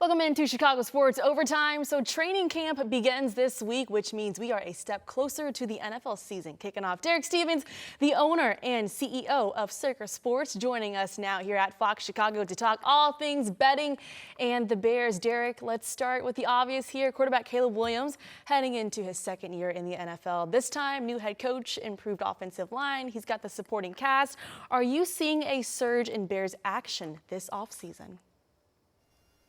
Welcome into Chicago Sports Overtime. So training camp begins this week, which means we are a step closer to the NFL season kicking off. Derek Stevens, the owner and CEO of Circa Sports, joining us now here at Fox Chicago to talk all things betting and the Bears. Derek, let's start with the obvious here. Quarterback Caleb Williams heading into his second year in the NFL. This time, new head coach, improved offensive line. He's got the supporting cast. Are you seeing a surge in Bears action this offseason?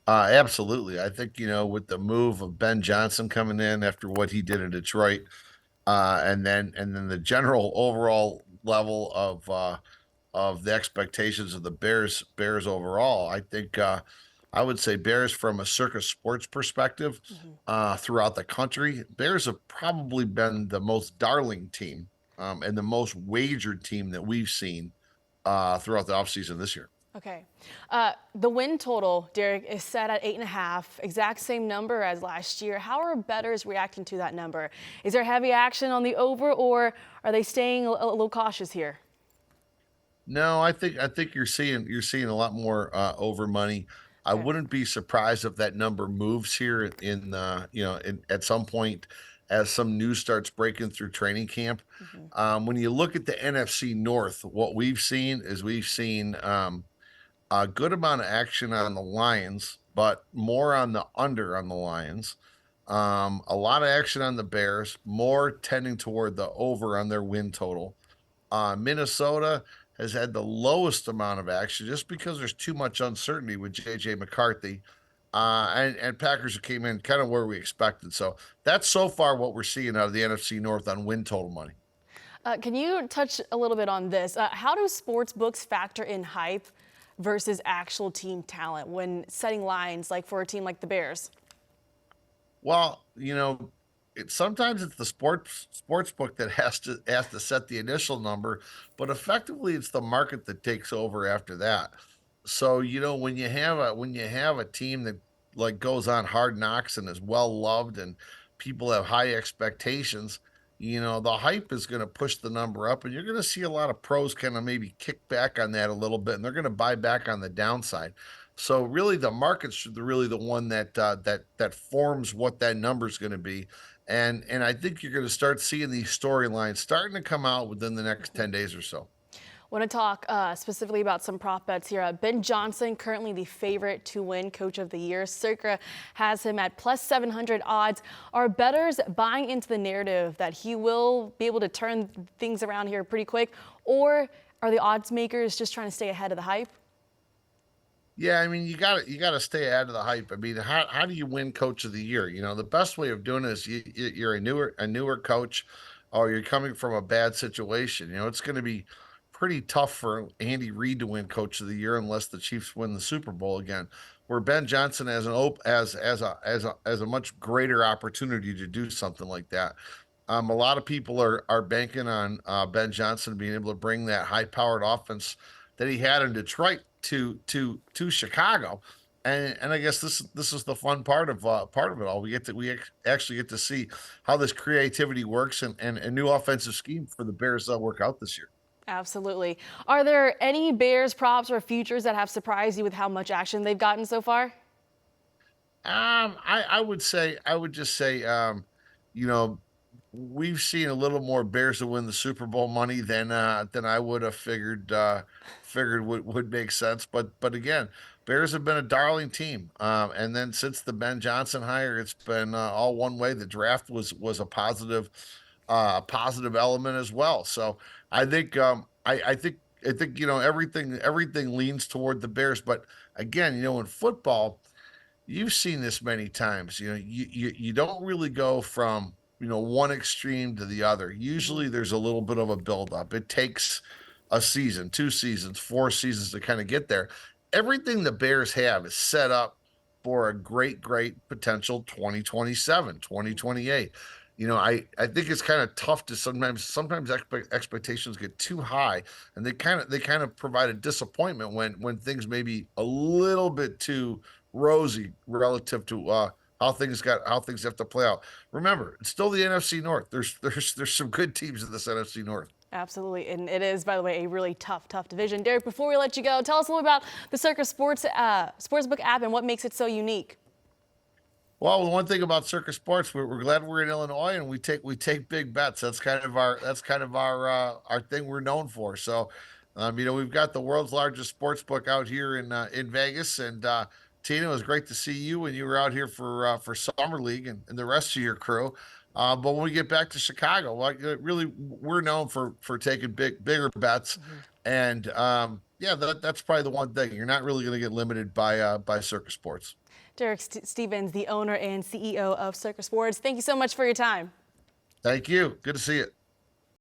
Absolutely. I think, with the move of Ben Johnson coming in after what he did in Detroit, and then the general overall level of the expectations of the Bears overall, I think I would say Bears from a Circa Sports perspective throughout the country, Bears have probably been the most darling team and the most wagered team that we've seen throughout the offseason this year. Okay. The win total, Derek, is set at 8.5, exact same number as last year. How are bettors reacting to that number? Is there heavy action on the over, or are they staying a little cautious here? No, I think you're seeing a lot more over money. I Okay. wouldn't be surprised if that number moves here at some point as some news starts breaking through training camp. Mhm. When you look at the NFC North, what we've seen a good amount of action on the Lions, but more on the under on the Lions. A lot of action on the Bears, more tending toward the over on their win total. Minnesota has had the lowest amount of action just because there's too much uncertainty with JJ McCarthy. And Packers came in kind of where we expected. So that's so far what we're seeing out of the NFC North on win total money. Can you touch a little bit on this? How do sports books factor in hype versus actual team talent when setting lines, like for a team like the Bears? Well, sometimes it's the sports book that has to set the initial number, but effectively it's the market that takes over after that. So, when you have a team that like goes on hard knocks and is well loved and people have high expectations, the hype is going to push the number up and you're going to see a lot of pros kind of maybe kick back on that a little bit and they're going to buy back on the downside. So really the market's really the one that forms what that number is going to be. And I think you're going to start seeing these storylines starting to come out within the next 10 days or so. Want to talk specifically about some prop bets here. Ben Johnson, currently the favorite to win Coach of the Year. Circa has him at plus 700 odds. Are bettors buying into the narrative that he will be able to turn things around here pretty quick? Or are the odds makers just trying to stay ahead of the hype? Yeah, I mean, you gotta stay ahead of the hype. I mean, how do you win Coach of the Year? The best way of doing it is you're a newer coach, or you're coming from a bad situation. It's going to be pretty tough for Andy Reid to win Coach of the Year unless the Chiefs win the Super Bowl again. Where Ben Johnson has as a much greater opportunity to do something like that. A lot of people are banking on Ben Johnson being able to bring that high-powered offense that he had in Detroit to Chicago, and I guess this is the fun part of it all. Actually get to see how this creativity works and a new offensive scheme for the Bears work out this year. Absolutely. Are there any Bears props or futures that have surprised you with how much action they've gotten so far? I would just say, you know, we've seen a little more Bears to win the Super Bowl money than I would have figured would make sense. But again, Bears have been a darling team. And then since the Ben Johnson hire, it's been all one way. The draft was a positive element as well. So I think everything leans toward the Bears. But again, in football, you've seen this many times. You don't really go from one extreme to the other. Mhm. Usually, there's a little bit of a buildup. It takes a season, 2 seasons, 4 seasons to kind of get there. Everything the Bears have is set up for a great, great potential 2027, 2028. I think it's kind of tough to sometimes expectations get too high and they kind of provide a disappointment when things may be a little bit too rosy relative to how things have to play out. Remember, it's still the NFC North. There's some good teams in this NFC North. Absolutely. And it is, by the way, a really tough division. Derek, before we let you go, tell us a little about the Circa Sportsbook app and what makes it so unique. Well, the one thing about Circa Sports, we're glad we're in Illinois, and we take big bets. That's kind of our thing we're known for. So, we've got the world's largest sports book out here in Vegas, and Tina, it was great to see you when you were out here for summer league and the rest of your crew. But when we get back to Chicago, like really, we're known for taking bigger bets, and yeah, that's probably the one thing you're not really going to get limited by Circa Sports. Derek Stevens, the owner and CEO of Circa Sports. Thank you so much for your time. Thank you. Good to see you.